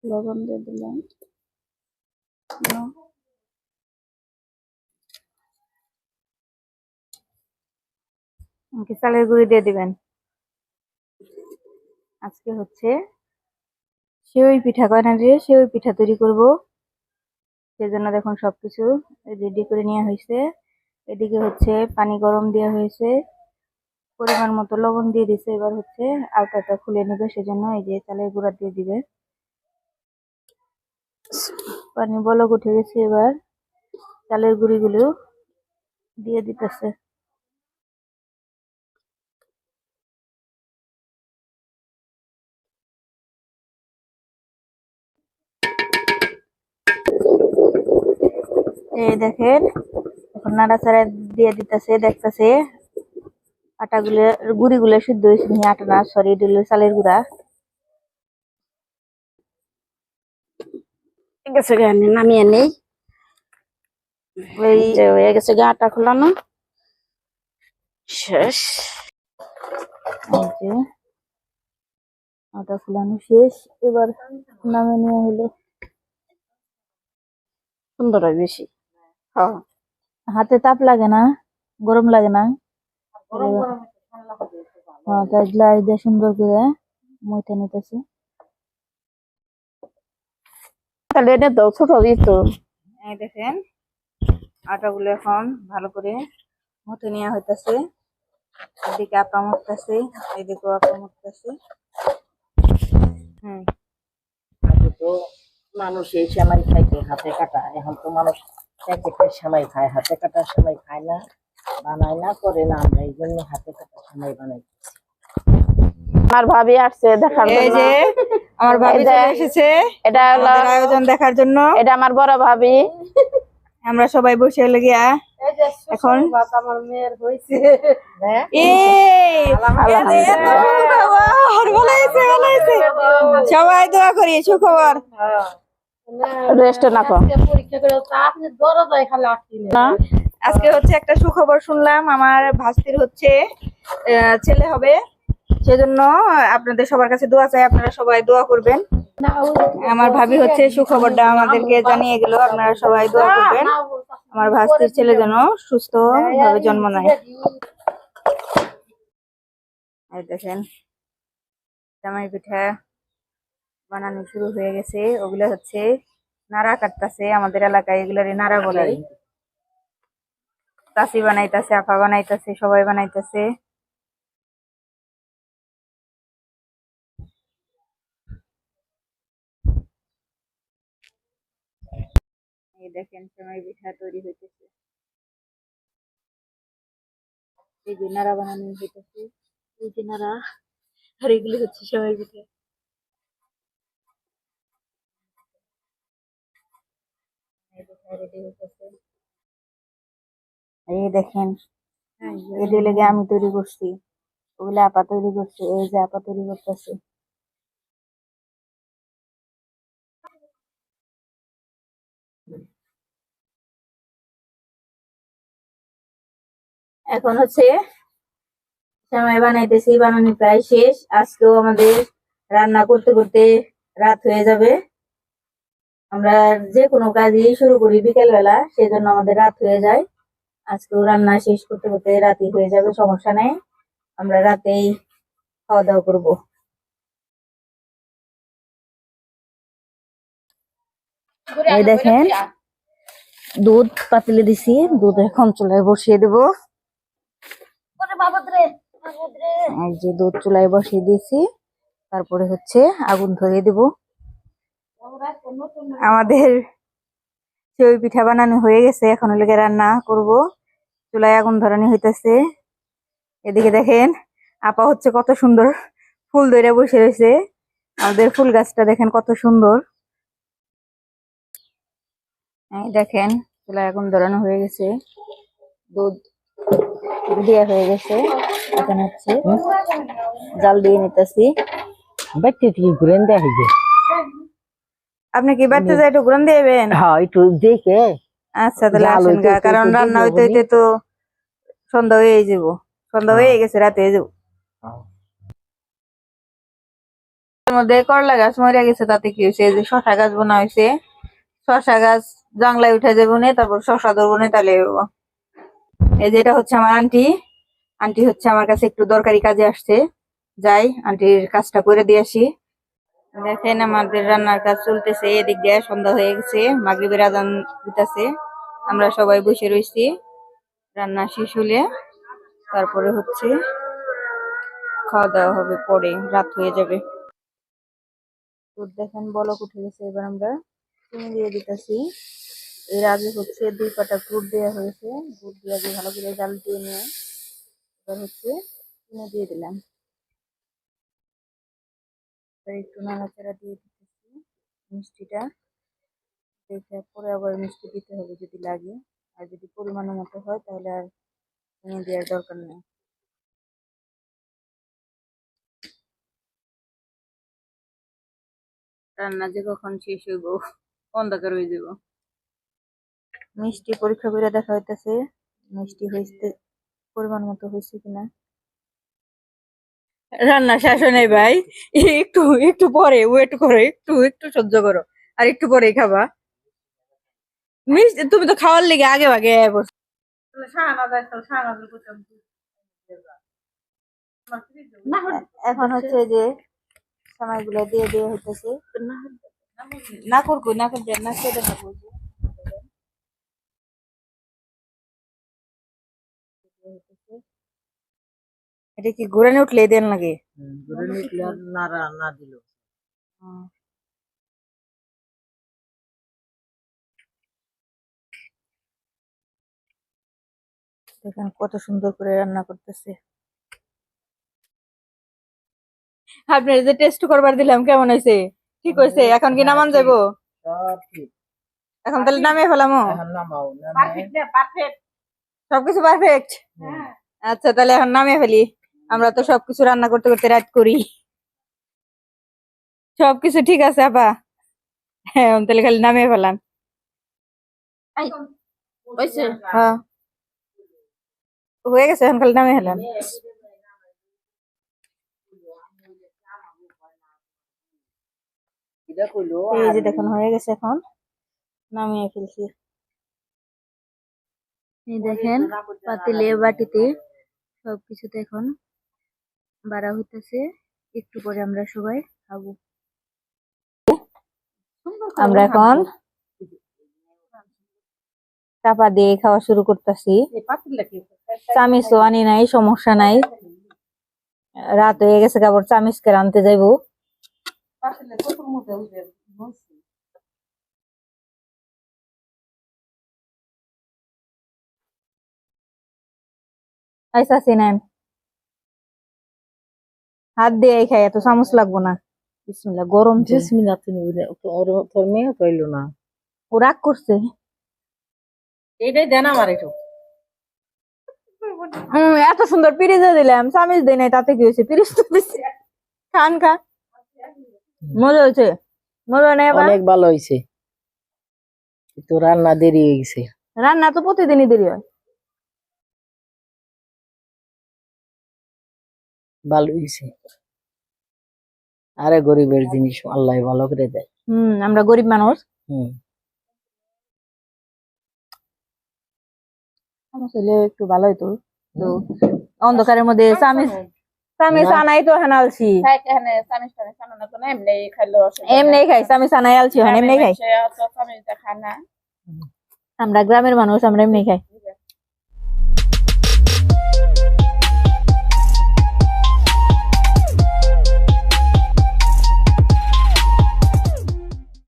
লবণ দিয়ে দিলাম। চালের গুঁড়ি দিয়ে দিবেন। আজকে হচ্ছে সেওই পিঠা কয়না দিয়ে সেওই পিঠা তৈরি করব। সেজন্য দেখুন সবকিছু রেডি করে নেওয়া হয়েছে। এদিকে হচ্ছে পানি গরম দেওয়া হয়েছে, পরিমাণ মতো লবণ দিয়ে দিছে। এবার হচ্ছে আলতাটা খুলে নেবে, সেজন্য এই যে চালের গুঁড়া দিয়ে দিবে। পানি বলক উঠে গেছে, এবার চালের গুঁড়িগুলো দিয়ে দিতেছে। এই দেখেন এখন নাড়াচাড়া দিয়ে দিতেছে, দেখতেছে আটাগুলো গুঁড়িগুলো সিদ্ধ হয়েছে। আটা না, সরি, এটা হলো চালের গুঁড়া। ঠিক আছে, নামিয়ে নেই। ওই যে হয়ে গেছে গা, আটা খোলানো শেষ। আটা ফুলানো শেষ, এবার নামে নেওয়া হলো। সুন্দর হয় বেশি। হ্যাঁ, হাতে তাপ লাগে না, গরম লাগে না। তাই গ্লাস দিয়ে সুন্দর করে মইতে নিতেছে। তাহলে এটা তো ছোট দিত। এই দেখেন আটাগুলো এখন ভালো করে মতে নেওয়া হইতেছে। এদিকে আপা মরতেছে, এদিকে আপা মরতেছে। আগে তো মানুষ এই সেমাই খাইতো হাতে কাটা, এখন তো মানুষ প্যাকেটের সেমাই খায়, হাতে কাটার সেমাই খায় না, বানায় না, করে না। আমরা এই জন্য হাতে কাটা সেমাই বানাইতেছি। আমার ভাবি আসছে দেখার এই জন্য। যে আমার ভাবি চলে এসেছে এটা হলো আমাদের আয়োজন দেখার জন্য। এটা আমার বড় ভাবি। আমরা সবাই বসে হলে গিয়া এখন আমার মেয়ের হয়েছে। সবাই দোয়া করি সুখবর। রেস্ট না কর। পরীক্ষা করে আপনি দরজায় খালি আটকিলেন। আজকে হচ্ছে একটা সুখবর শুনলাম, আমার ভাস্তির হচ্ছে ছেলে হবে। সেজন্য আপনাদের সবার কাছে দোয়া চাই, আপনারা সবাই দোয়া করবেন। আমার ভাবি হচ্ছে সুখবরটা আমাদেরকে জানিয়ে গেল, আপনারা সবাই দোয়া করবেন আমার ভাস্তির ছেলে যেন সুস্থ ভাবে জন্ম নেয়। এই দেখেন জামাই পিঠা বানানো শুরু হয়ে গেছে। ওগুলো হচ্ছে নাড়া কাটতেছে, আমাদের এলাকায় এগুলারই নাড়া বলে। চাচি বানাইতেছে, আপা বানাইতেছে, সবাই বানাইতেছে। এই দেখেন সেমাই পিঠা তৈরি হইতেছে, এই যে নাড়া বানানো হইতেছে, এই যে নাড়া, আর এগুলি হচ্ছে সেমাই পিঠা। রেডি হইতেছে। এই দেখেন এটি লেগে আমি তৈরি করছি, ওগুলো আপা তৈরি করছে। এই যে আপা তৈরি করতেছে। এখন হচ্ছে সেমাই বানাইতেছি, বানানো প্রায় শেষ। আজকেও আমাদের রান্না করতে করতে রাত হয়ে যাবে। আমরা যে কোনো কাজই শুরু করি বিকেল বেলা, সেজন্য আমাদের রাত হয়ে যায়। আজকেও রান্না শেষ করতে করতে রাতই হয়ে যাবে, সমস্যা নেই, আমরা রাতেই খাওয়া দাওয়া করবো। এই দেখেন দুধ পাতিলে দিছি, দুধ এখন চুলায় বসিয়ে দেবো। এই যে দুধ চুলায় বসিয়ে দিয়েছি, তারপরে হচ্ছে আগুন ধরিয়ে দেব। আমাদের সেওই পিঠা বানানো হয়ে গেছে, এখন লেগে রান্না করব। চুলায় আগুন ধরানো হইতেছে। এদিকে দেখেন আপা হচ্ছে কত সুন্দর ফুল ধরে বসে রয়েছে। আমাদের ফুল গাছটা দেখেন কত সুন্দর। এই দেখেন চুলায় আগুন ধরানো হয়ে গেছে, দুধ দেওয়া হয়ে গেছে। এখন হচ্ছে জাল দিয়ে নিতেছি। আপনি কি বাড়তে যাই একটু ঘুরান দিবেন? হ্যাঁ, একটু দেখে। আচ্ছা তাহলে আসেন গা, কারণ রান্না হইতে হইতে তো সন্ধ্যা হয়ে যাবো, সন্ধ্যা হয়ে গেছে, রাতে হয়ে যাবো। মধ্যে করলা গাছ মরে গেছে, তাতে কি হয়েছে? এই যে শশা গাছ বোনা হয়েছে, শশা গাছ জাংলায় উঠে যাবো নে, তারপর শশা ধরবো নে, তাহলে হইবো। এই যে এটা হচ্ছে আমার আন্টি। আন্টি হচ্ছে আমার কাছে একটু দরকারি কাজে আসছে, যাই আন্টির কাজটা করে দিয়ে আসি। দেখেন আমাদের রান্নার কাজ চলতেছে, এদিক দিয়ে সন্ধ্যা হয়ে গেছে, মাগরিবের আজান দিতেছে। আমরা সবাই বসে রয়েছি, রান্না শেষ হলে তারপরে হচ্ছে খাওয়া দাওয়া হবে, পরে রাত হয়ে যাবে। তো দেখেন বলক উঠে গেছে, এবার আমরা চিনি দিয়ে দিতেছি। এর আগে হচ্ছে 2 পাতা গুড় দেওয়া হয়েছে, গুড় দিয়ে আগে ভালো করে জাল দিয়ে নিয়ে এবার হচ্ছে চিনি দিয়ে দিলাম। এবার একটু নাড়াচাড়া দিয়ে দিতেছি মিষ্টিটা, দেখে পরে আবার মিষ্টি দিতে হবে যদি লাগে, আর যদি পরিমাণ মতো হয় তাহলে আর চিনি দেওয়ার দরকার নেই। রান্না যে কখন শেষ হইব, অন্ধকার হয়ে যাব। মিষ্টি পরীক্ষা করে দেখা হইতেছে মিষ্টি হয়েছে পরিমাণ মতো হয়েছে কিনা। রান্না শেষ হয় নাই ভাই, একটু একটু পরে ওয়েট করো, একটু একটু সহ্য করো, আর একটু পরে খাবা। মিষ্টি তুমি তো খাওয়ার লেগে আগে আগে বসে। এখন হচ্ছে যে সময়গুলো দিয়ে দিয়ে হইতেছে, না করবো না করবে না খেয়ে দেখা বলবো। এটা কি ঘুরানি উঠলে দেন লাগে? ঘুরে নিকলে আর নাড়া না দিল। দেখেন কত সুন্দর করে রান্না করতেছে। আপনার যে টেস্ট করবার দিলাম কেমন হয়েছে? ঠিক হয়েছে? এখন কি নামান যাবো? সব ঠিক। এখন তাহলে নামিয়ে ফেলামো? এখন নামাও, নামায় সবকিছু পারফেক্ট? আচ্ছা তাহলে এখন নামিয়ে ফেলি। আমরা তো সবকিছু রান্না করতে করতে রাত করি। সবকিছু ঠিক আছে আপা? হ্যাঁ তাহলে খালি নামিয়ে ফেলাম। হ্যাঁ হয়ে গেছে, এখন খালি নামিয়ে ফেলাম। এটা কইলো এই যে দেখুন হয়ে গেছে, এখন নামিয়ে ফেলছি। এই দেখেন পাতিলে বাটিতে সবকিছুতে এখন বাড়া হইতেছে, একটু পরে আমরা সবাই খাবো। আমরা এখন চাপা দিয়ে খাওয়া শুরু করতেছি। চামিচও আনি নাই, সমস্যা নাই, রাত হয়ে গেছে, আবার চামিচকে আনতে যাইবো। আইসা নেন, হাত দিয়ে খাই, এত চামচ লাগবো না। বিসমিল্লাহ, গরম তো। জেসমিনা তুমি তোর মেয়ে কইলো না, ও রাগ করছে। এইটাই দেন আমার একটু। এত সুন্দর পিরিজে দিলাম, চামিচ দেই নাই, তাতে কি হয়েছে? পিরিজ তো দিছি, খান খা। মজা হয়েছে? মজা নেই আবার? অনেক ভালো হয়েছে, তো রান্না দেরি হয়ে গেছে। রান্না তো প্রতিদিনই দেরি হয়। ভালো হয়েছে, আরে গরিবের জিনিস আল্লাহ ভালো করে দেয়। আমরা গরিব মানুষ। আসলে একটু ভালো হইতো, তো অন্ধকারের মধ্যে চামিচ আনাই তো হানালছি, এমনি খাই চামিচ আনাই আলছি, এমনি খাই। আমরা গ্রামের মানুষ, আমরা এমনি খাই।